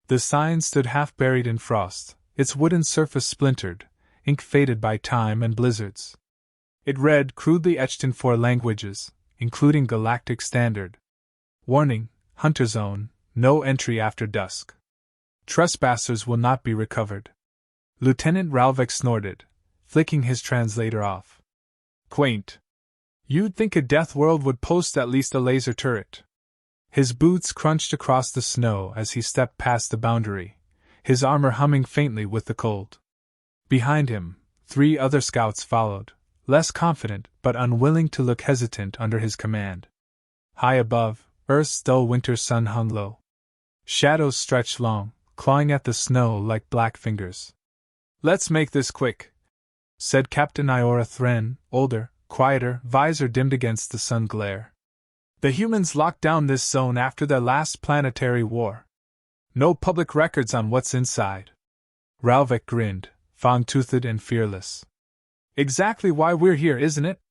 The sign stood half buried in frost, its wooden surface splintered, ink faded by time and blizzards. It read, crudely etched in 4 languages, including Galactic Standard. Warning, Hunter Zone, no entry after dusk. Trespassers will not be recovered. Lieutenant Ralvik snorted, flicking his translator off. Quaint. You'd think a death world would post at least a laser turret. His boots crunched across the snow as he stepped past the boundary, his armor humming faintly with the cold. Behind him, 3 other scouts followed, less confident but unwilling to look hesitant under his command. High above, Earth's dull winter sun hung low. Shadows stretched long, clawing at the snow like black fingers. "Let's make this quick," said Captain Iora Thren, older, quieter, visor dimmed against the sun glare. "The humans locked down this zone after their last planetary war. No public records on what's inside." Ralvik grinned, fang-toothed and fearless. "Exactly why we're here, isn't it?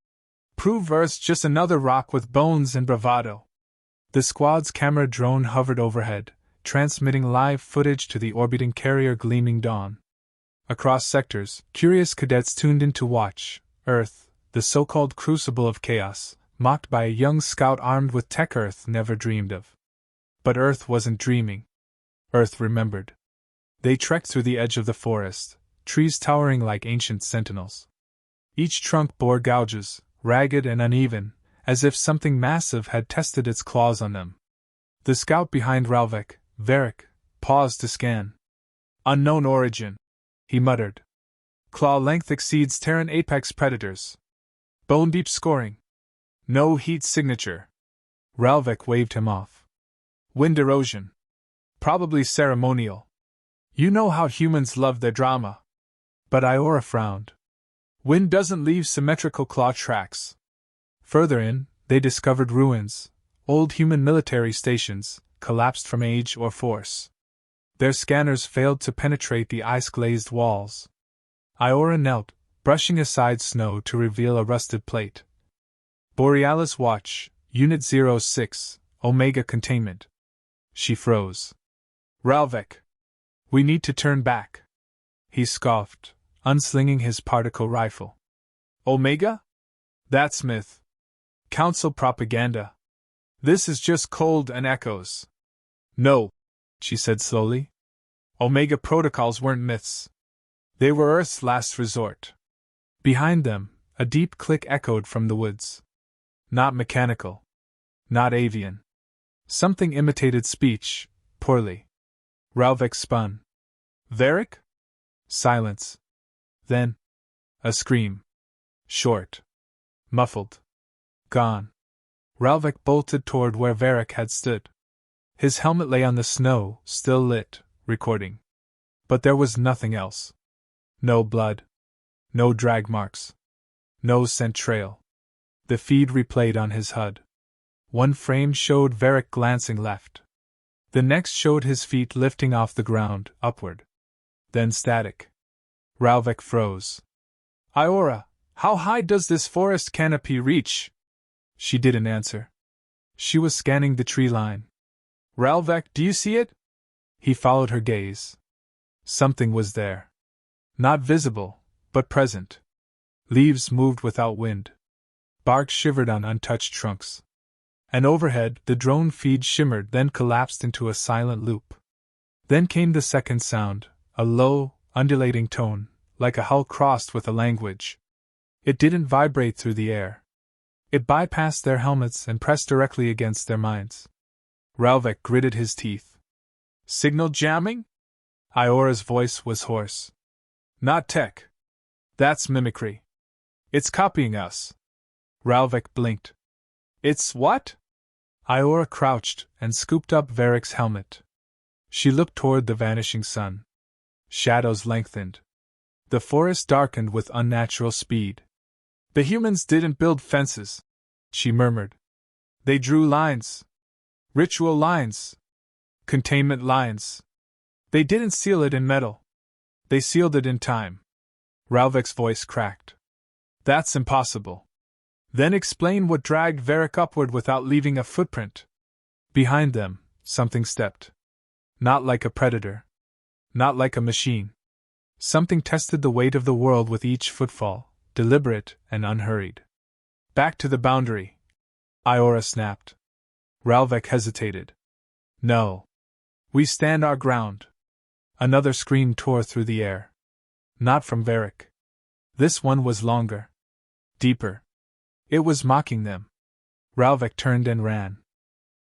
Prove Earth's just another rock with bones and bravado." The squad's camera drone hovered overhead, transmitting live footage to the orbiting carrier Gleaming Dawn. Across sectors, curious cadets tuned in to watch Earth, the so-called crucible of chaos, mocked by a young scout armed with tech Earth never dreamed of. But Earth wasn't dreaming. Earth remembered. They trekked through the edge of the forest, trees towering like ancient sentinels. Each trunk bore gouges, ragged and uneven, as if something massive had tested its claws on them. The scout behind Ralvik, Varric, paused to scan. "Unknown origin," he muttered. "Claw length exceeds Terran apex predators. Bone deep scoring. No heat signature." Ralvik waved him off. "Wind erosion. Probably ceremonial. You know how humans love their drama." But Iora frowned. "Wind doesn't leave symmetrical claw tracks." Further in, they discovered ruins, old human military stations, collapsed from age or force. Their scanners failed to penetrate the ice-glazed walls. Iora knelt, brushing aside snow to reveal a rusted plate. "Borealis Watch, Unit 06, Omega Containment." She froze. "Ralvik! We need to turn back," he scoffed, unslinging his particle rifle. "Omega? That's myth. Council propaganda. This is just cold and echoes." "No," she said slowly. "Omega protocols weren't myths. They were Earth's last resort." Behind them, a deep click echoed from the woods. Not mechanical. Not avian. Something imitated speech, poorly. Ralvik spun. "Varric?" Silence. Then, a scream. Short. Muffled. Gone. Ralvik bolted toward where Varric had stood. His helmet lay on the snow, still lit, recording. But there was nothing else. No blood. No drag marks. No scent trail. The feed replayed on his HUD. One frame showed Varric glancing left. The next showed his feet lifting off the ground, upward. Then static. Ralvik froze. "Iora, how high does this forest canopy reach?" She didn't answer. She was scanning the tree line. "Ralvik, do you see it?" He followed her gaze. Something was there. Not visible, but present. Leaves moved without wind. Bark shivered on untouched trunks. And overhead, the drone feed shimmered, then collapsed into a silent loop. Then came the second sound, a low, undulating tone, like a hull crossed with a language. It didn't vibrate through the air. It bypassed their helmets and pressed directly against their minds. Ralvik gritted his teeth. "Signal jamming?" Iora's voice was hoarse. "Not tech. That's mimicry. It's copying us." Ralvik blinked. "It's what?" Iora crouched and scooped up Varric's helmet. She looked toward the vanishing sun. Shadows lengthened. The forest darkened with unnatural speed. "The humans didn't build fences," she murmured. "They drew lines. Ritual lines. Containment lines. They didn't seal it in metal. They sealed it in time." Ralvik's voice cracked. "That's impossible." "Then explain what dragged Varric upward without leaving a footprint." Behind them, something stepped. Not like a predator. Not like a machine. Something tested the weight of the world with each footfall, deliberate and unhurried. Back to the boundary, Iora snapped. Ralvek hesitated. No. We stand our ground. Another scream tore through the air. Not from Varric. This one was longer. Deeper. It was mocking them. Ralvek turned and ran.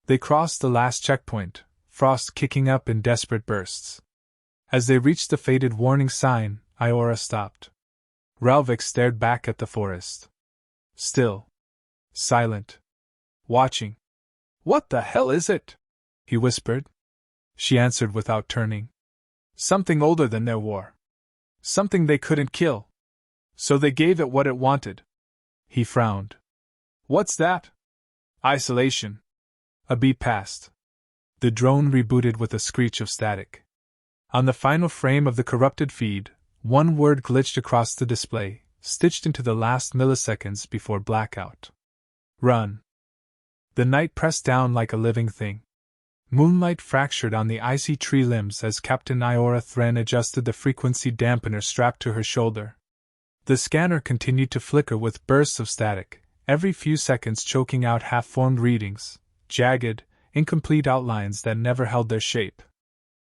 They crossed the last checkpoint, frost kicking up in desperate bursts. As they reached the faded warning sign, Iora stopped. Ralvek stared back at the forest. Still. Silent. Watching. What the hell is it? He whispered. She answered without turning. Something older than their war. Something they couldn't kill. So they gave it what it wanted. He frowned. What's that? Isolation. A beat passed. The drone rebooted with a screech of static. On the final frame of the corrupted feed, one word glitched across the display, stitched into the last milliseconds before blackout. Run. The night pressed down like a living thing. Moonlight fractured on the icy tree limbs as Captain Iora Thren adjusted the frequency dampener strapped to her shoulder. The scanner continued to flicker with bursts of static, every few seconds choking out half-formed readings, jagged, incomplete outlines that never held their shape.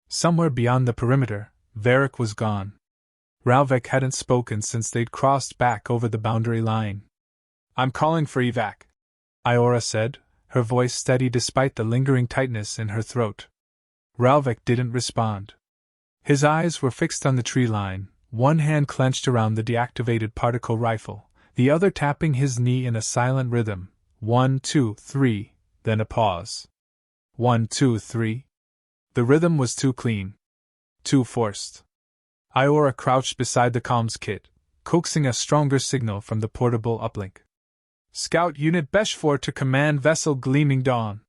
Somewhere beyond the perimeter, Varric was gone. Ralvek hadn't spoken since they'd crossed back over the boundary line. I'm calling for evac, Iora said, her voice steady despite the lingering tightness in her throat. Ralvek didn't respond. His eyes were fixed on the tree line, one hand clenched around the deactivated particle rifle, the other tapping his knee in a silent rhythm. 1, 2, 3, then a pause. 1, 2, 3. The rhythm was too clean. Too forced. Iora crouched beside the comms kit, coaxing a stronger signal from the portable uplink. Scout Unit Beshfor to Command Vessel Gleaming Dawn.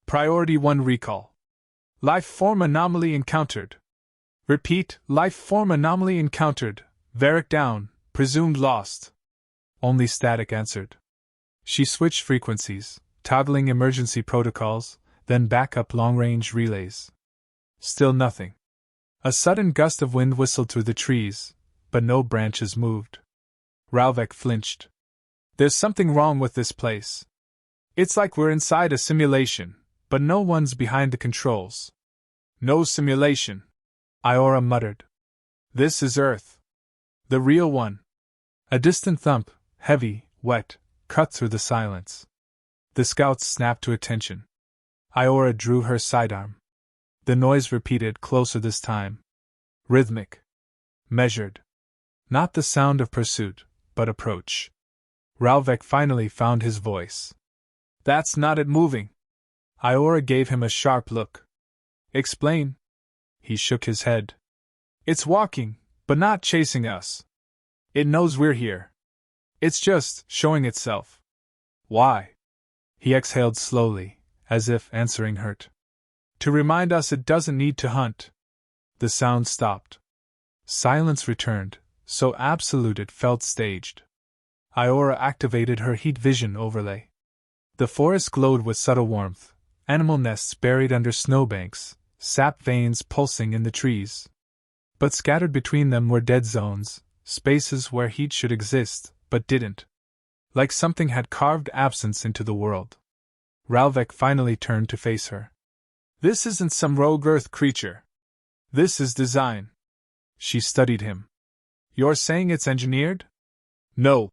Priority 1 recall. Life form anomaly encountered. Repeat, life form anomaly encountered. Varric down, presumed lost. Only static answered. She switched frequencies, toggling emergency protocols, then backup long-range relays. Still nothing. A sudden gust of wind whistled through the trees, but no branches moved. Ralvek flinched. There's something wrong with this place. It's like we're inside a simulation, but no one's behind the controls. No simulation, Iora muttered. This is Earth. The real one. A distant thump, heavy, wet, cut through the silence. The scouts snapped to attention. Iora drew her sidearm. The noise repeated, closer this time. Rhythmic. Measured. Not the sound of pursuit, but approach. Ralvek finally found his voice. That's not it moving. Iora gave him a sharp look. Explain. He shook his head. It's walking, but not chasing us. It knows we're here. It's just showing itself. Why? He exhaled slowly, as if answering hurt. To remind us it doesn't need to hunt. The sound stopped. Silence returned, so absolute it felt staged. Iora activated her heat vision overlay. The forest glowed with subtle warmth, animal nests buried under snowbanks, sap veins pulsing in the trees. But scattered between them were dead zones, spaces where heat should exist, but didn't. Like something had carved absence into the world. Ralvek finally turned to face her. This isn't some rogue Earth creature. This is design. She studied him. You're saying it's engineered? No,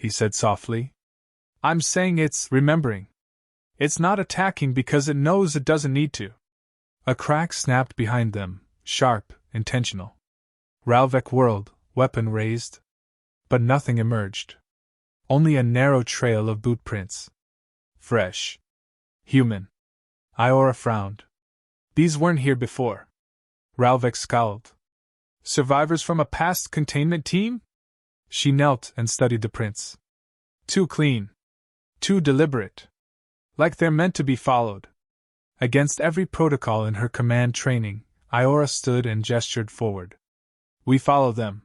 he said softly. I'm saying it's remembering. It's not attacking because it knows it doesn't need to. A crack snapped behind them, sharp, intentional. Ralvek whirled, weapon raised. But nothing emerged. Only a narrow trail of boot prints. Fresh. Human. Iora frowned. These weren't here before. Ralvek scowled. Survivors from a past containment team? She knelt and studied the prints. Too clean. Too deliberate. Like they're meant to be followed. Against every protocol in her command training, Iora stood and gestured forward. We follow them.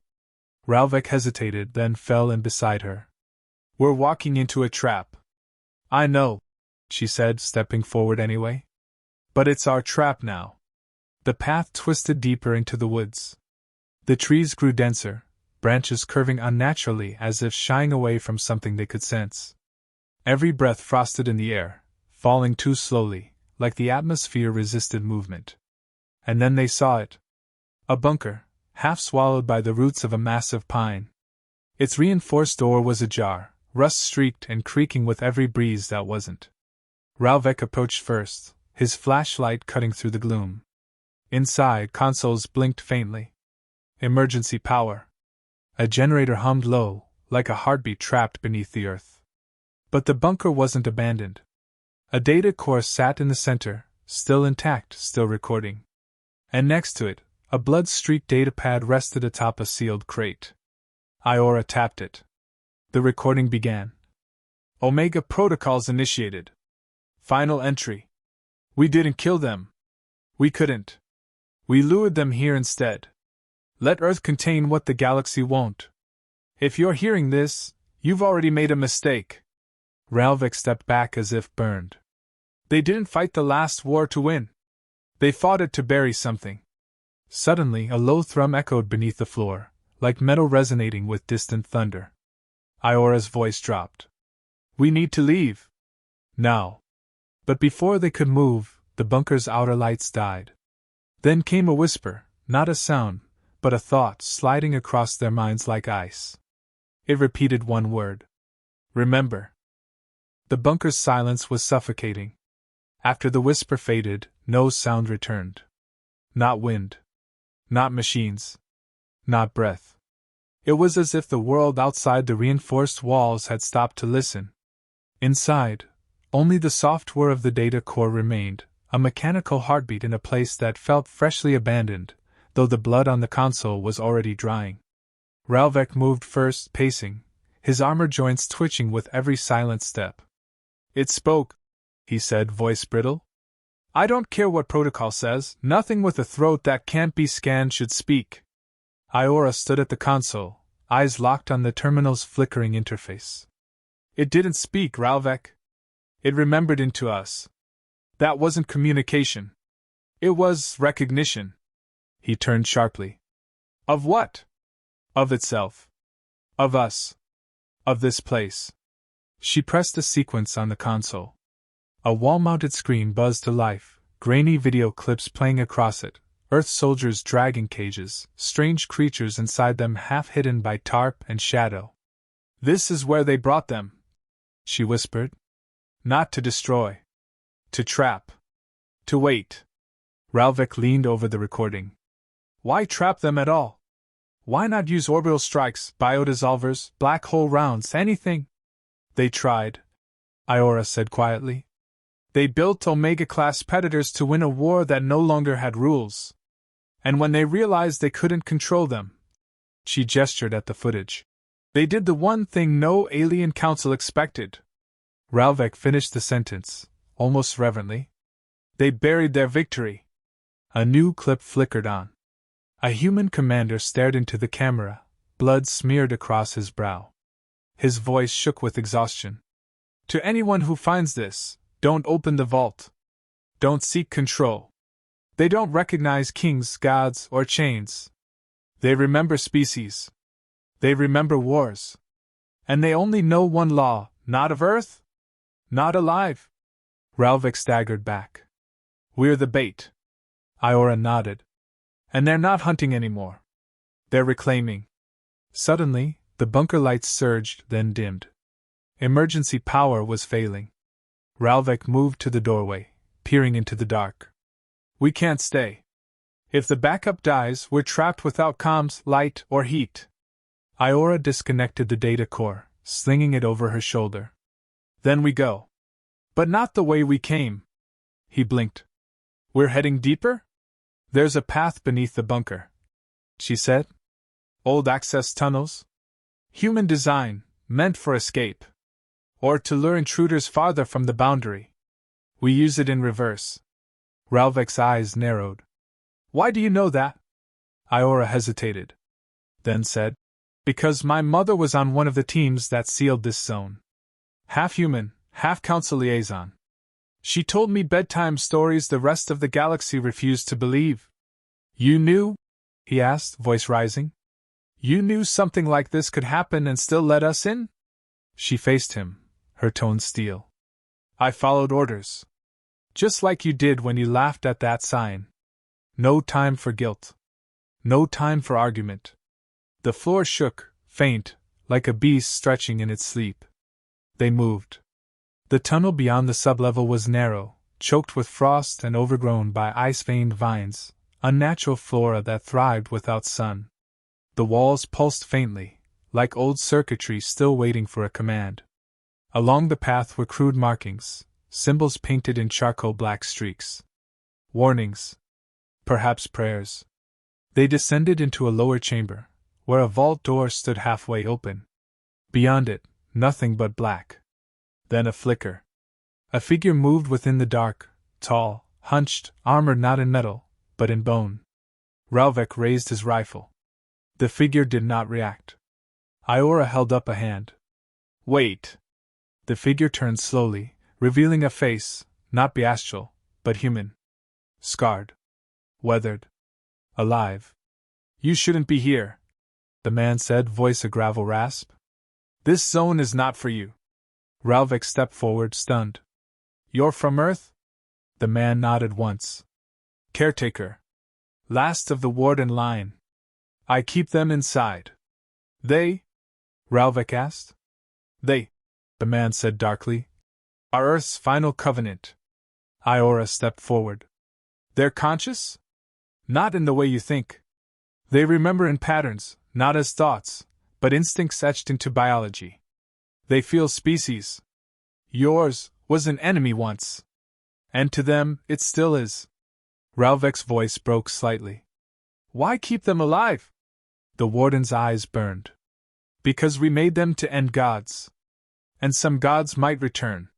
Ralvek hesitated, then fell in beside her. We're walking into a trap. I know, she said, stepping forward anyway. But it's our trap now. The path twisted deeper into the woods. The trees grew denser, branches curving unnaturally as if shying away from something they could sense. Every breath frosted in the air, falling too slowly, like the atmosphere resisted movement. And then they saw it. A bunker, half swallowed by the roots of a massive pine. Its reinforced door was ajar, rust-streaked and creaking with every breeze that wasn't. Ralvek approached first, his flashlight cutting through the gloom. Inside, consoles blinked faintly. Emergency power. A generator hummed low, like a heartbeat trapped beneath the earth. But the bunker wasn't abandoned. A data core sat in the center, still intact, still recording. And next to it, a blood-streaked datapad rested atop a sealed crate. Iora tapped it. The recording began. Omega protocols initiated. Final entry. We didn't kill them. We couldn't. We lured them here instead. Let Earth contain what the galaxy won't. If you're hearing this, you've already made a mistake. Ralvik stepped back as if burned. They didn't fight the last war to win. They fought it to bury something. Suddenly, a low thrum echoed beneath the floor, like metal resonating with distant thunder. Iora's voice dropped. We need to leave. Now. But before they could move, the bunker's outer lights died. Then came a whisper, not a sound, but a thought sliding across their minds like ice. It repeated one word. Remember. The bunker's silence was suffocating. After the whisper faded, no sound returned. Not wind. Not machines. Not breath. It was as if the world outside the reinforced walls had stopped to listen. Inside, only the soft whir of the data core remained, a mechanical heartbeat in a place that felt freshly abandoned, though the blood on the console was already drying. Ralvek moved first, pacing, his armor joints twitching with every silent step. It spoke, he said, voice brittle. I don't care what protocol says, nothing with a throat that can't be scanned should speak. Iora stood at the console, eyes locked on the terminal's flickering interface. It didn't speak, Ralvek. It remembered into us. That wasn't communication. It was recognition. He turned sharply. Of what? Of itself. Of us. Of this place. She pressed a sequence on the console. A wall-mounted screen buzzed to life, grainy video clips playing across it, Earth soldiers dragging cages, strange creatures inside them half hidden by tarp and shadow. This is where they brought them, she whispered. Not to destroy. To trap. To wait. Ralvik leaned over the recording. Why trap them at all? Why not use orbital strikes, biodissolvers, black hole rounds, anything? They tried, Iora said quietly. They built Omega-class predators to win a war that no longer had rules. And when they realized they couldn't control them, she gestured at the footage. They did the one thing no alien council expected. Ralvik finished the sentence, almost reverently. They buried their victory. A new clip flickered on. A human commander stared into the camera, blood smeared across his brow. His voice shook with exhaustion. To anyone who finds this, don't open the vault. Don't seek control. They don't recognize kings, gods, or chains. They remember species. They remember wars. And they only know one law, not of Earth? Not alive. Ralvik staggered back. We're the bait. Iora nodded. And they're not hunting anymore. They're reclaiming. Suddenly, the bunker lights surged, then dimmed. Emergency power was failing. Ralvik moved to the doorway, peering into the dark. We can't stay. If the backup dies, we're trapped without comms, light, or heat. Iora disconnected the data core, slinging it over her shoulder. Then we go. But not the way we came. He blinked. We're heading deeper? There's a path beneath the bunker, she said. Old access tunnels? Human design, meant for escape. Or to lure intruders farther from the boundary. We use it in reverse. Ralvik's eyes narrowed. Why do you know that? Iora hesitated. Then said, because my mother was on one of the teams that sealed this zone. Half human, half council liaison. She told me bedtime stories the rest of the galaxy refused to believe. You knew? He asked, voice rising. You knew something like this could happen and still let us in? She faced him, her tone steel. I followed orders. Just like you did when you laughed at that sign. No time for guilt. No time for argument. The floor shook, faint, like a beast stretching in its sleep. They moved. The tunnel beyond the sublevel was narrow, choked with frost and overgrown by ice-veined vines, unnatural flora that thrived without sun. The walls pulsed faintly, like old circuitry still waiting for a command. Along the path were crude markings, symbols painted in charcoal black streaks. Warnings. Perhaps prayers. They descended into a lower chamber, where a vault door stood halfway open. Beyond it, nothing but black. Then a flicker. A figure moved within the dark, tall, hunched, armored not in metal, but in bone. Ralvek raised his rifle. The figure did not react. Iora held up a hand. Wait. The figure turned slowly, revealing a face, not bestial, but human. Scarred. Weathered. Alive. You shouldn't be here, the man said, voice a gravel rasp. This zone is not for you. Ralvek stepped forward, stunned. You're from Earth? The man nodded once. Caretaker. Last of the warden line. I keep them inside. They? Ralvek asked. They, the man said darkly, are Earth's final covenant. Iora stepped forward. They're conscious? Not in the way you think. They remember in patterns, not as thoughts, but instincts etched into biology. They feel species. Yours was an enemy once. And to them, it still is. Ralvek's voice broke slightly. Why keep them alive? The warden's eyes burned. Because we made them to end gods. And some gods might return.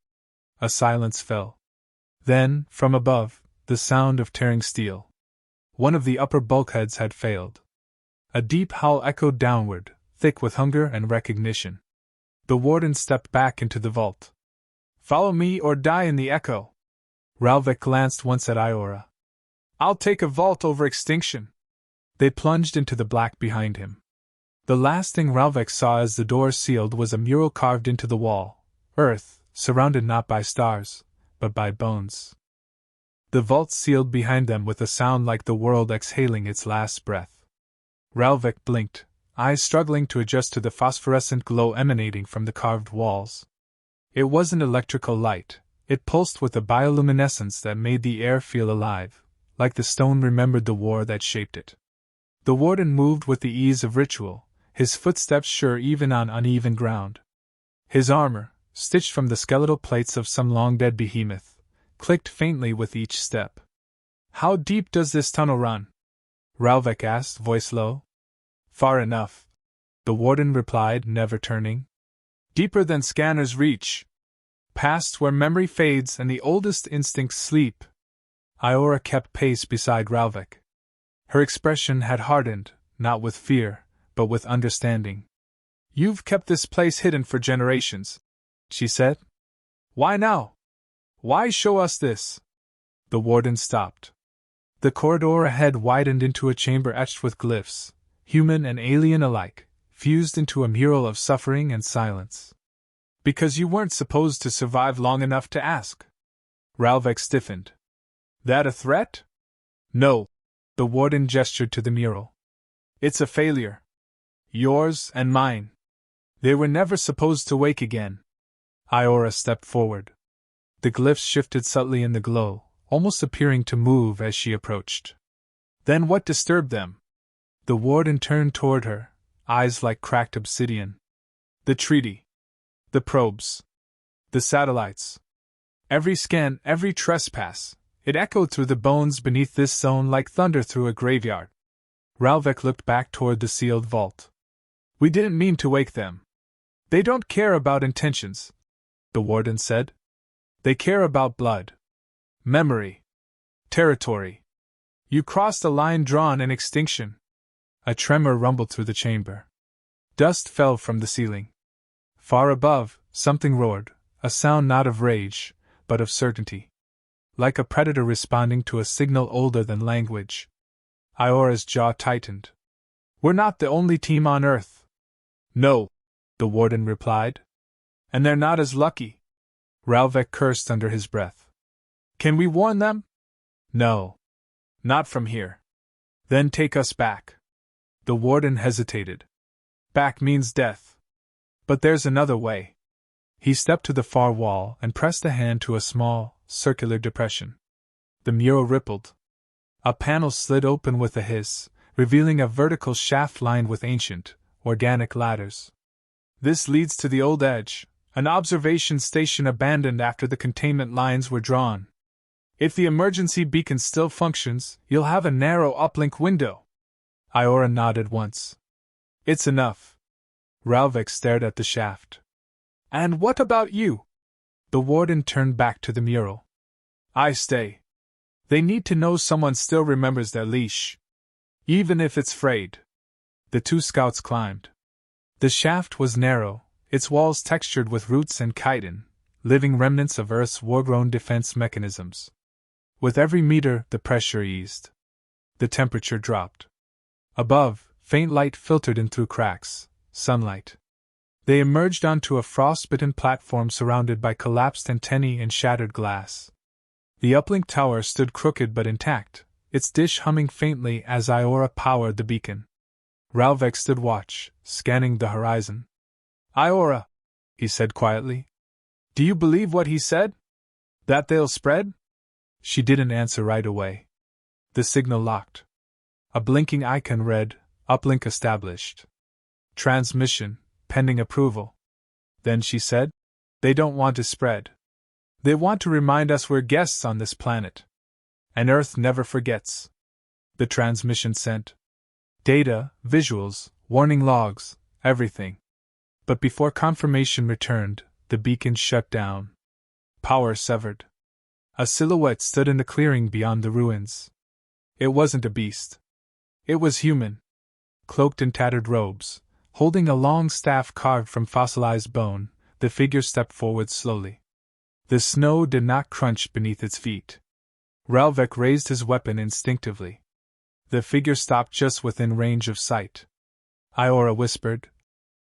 A silence fell. Then, from above, the sound of tearing steel. One of the upper bulkheads had failed. A deep howl echoed downward, thick with hunger and recognition. The warden stepped back into the vault. Follow me or die in the echo. Ralvek glanced once at Iora. I'll take a vault over extinction. They plunged into the black behind him. The last thing Ralvek saw as the door sealed was a mural carved into the wall, Earth, surrounded not by stars, but by bones. The vault sealed behind them with a sound like the world exhaling its last breath. Ralvek blinked, eyes struggling to adjust to the phosphorescent glow emanating from the carved walls. It wasn't electrical light, it pulsed with a bioluminescence that made the air feel alive, like the stone remembered the war that shaped it. The warden moved with the ease of ritual, his footsteps sure even on uneven ground. His armor, stitched from the skeletal plates of some long-dead behemoth, clicked faintly with each step. How deep does this tunnel run? Ralvek asked, voice low. Far enough, the warden replied, never turning. Deeper than scanners reach. Past where memory fades and the oldest instincts sleep. Iora kept pace beside Ralvek. Her expression had hardened, not with fear, but with understanding. You've kept this place hidden for generations, she said. Why now? Why show us this? The warden stopped. The corridor ahead widened into a chamber etched with glyphs, human and alien alike, fused into a mural of suffering and silence. Because you weren't supposed to survive long enough to ask. Ralvek stiffened. That a threat? No. The warden gestured to the mural. It's a failure. Yours and mine. They were never supposed to wake again. Iora stepped forward. The glyphs shifted subtly in the glow, almost appearing to move as she approached. Then what disturbed them? The warden turned toward her, eyes like cracked obsidian. The treaty. The probes. The satellites. Every scan, every trespass, it echoed through the bones beneath this zone like thunder through a graveyard. Ralvek looked back toward the sealed vault. We didn't mean to wake them. They don't care about intentions, the warden said. They care about blood. Memory. Territory. You crossed a line drawn in extinction. A tremor rumbled through the chamber. Dust fell from the ceiling. Far above, something roared, a sound not of rage, but of certainty. Like a predator responding to a signal older than language. Iora's jaw tightened. We're not the only team on Earth. No, the warden replied. And they're not as lucky. Ralvek cursed under his breath. Can we warn them? No. Not from here. Then take us back. The warden hesitated. Back means death. But there's another way. He stepped to the far wall and pressed a hand to a small, circular depression. The mural rippled. A panel slid open with a hiss, revealing a vertical shaft lined with ancient, organic ladders. This leads to the old edge, an observation station abandoned after the containment lines were drawn. If the emergency beacon still functions, you'll have a narrow uplink window. Iora nodded once. It's enough. Ralvek stared at the shaft. And what about you? The warden turned back to the mural. I stay. They need to know someone still remembers their leash. Even if it's frayed. The two scouts climbed. The shaft was narrow, its walls textured with roots and chitin, living remnants of Earth's war-grown defense mechanisms. With every meter, the pressure eased. The temperature dropped. Above, faint light filtered in through cracks, sunlight. They emerged onto a frostbitten platform surrounded by collapsed antennae and shattered glass. The uplink tower stood crooked but intact, its dish humming faintly as Iora powered the beacon. Ralvek stood watch, scanning the horizon. Iora, he said quietly. Do you believe what he said? That they'll spread? She didn't answer right away. The signal locked. A blinking icon read, Uplink established. Transmission, pending approval. Then she said, They don't want to spread. They want to remind us we're guests on this planet. And Earth never forgets. The transmission sent data, visuals, warning logs, everything. But before confirmation returned, the beacon shut down. Power severed. A silhouette stood in the clearing beyond the ruins. It wasn't a beast. It was human. Cloaked in tattered robes, holding a long staff carved from fossilized bone, the figure stepped forward slowly. The snow did not crunch beneath its feet. Ralvek raised his weapon instinctively. The figure stopped just within range of sight. Iora whispered,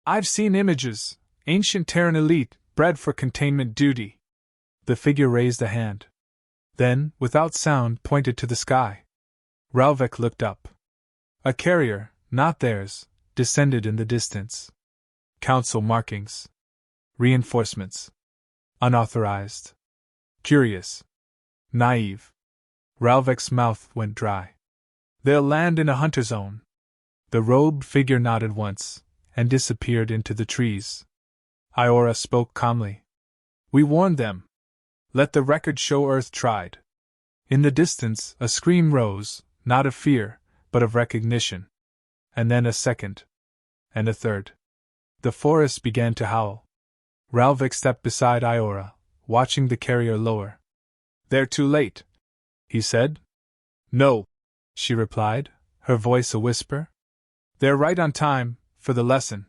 I've seen images, ancient Terran elite, bred for containment duty. The figure raised a hand. Then, without sound, pointed to the sky. Ralvek looked up. A carrier, not theirs, descended in the distance. Council markings. Reinforcements. Unauthorized. Curious. Naive. Ralvek's mouth went dry. They'll land in a hunter zone. The robed figure nodded once, and disappeared into the trees. Iora spoke calmly. We warned them. Let the record show Earth tried. In the distance, a scream rose, not of fear, but of recognition. And then a second. And a third. The forest began to howl. Ralvek stepped beside Iora, watching the carrier lower. They're too late, he said. No, she replied, her voice a whisper. They're right on time, for the lesson.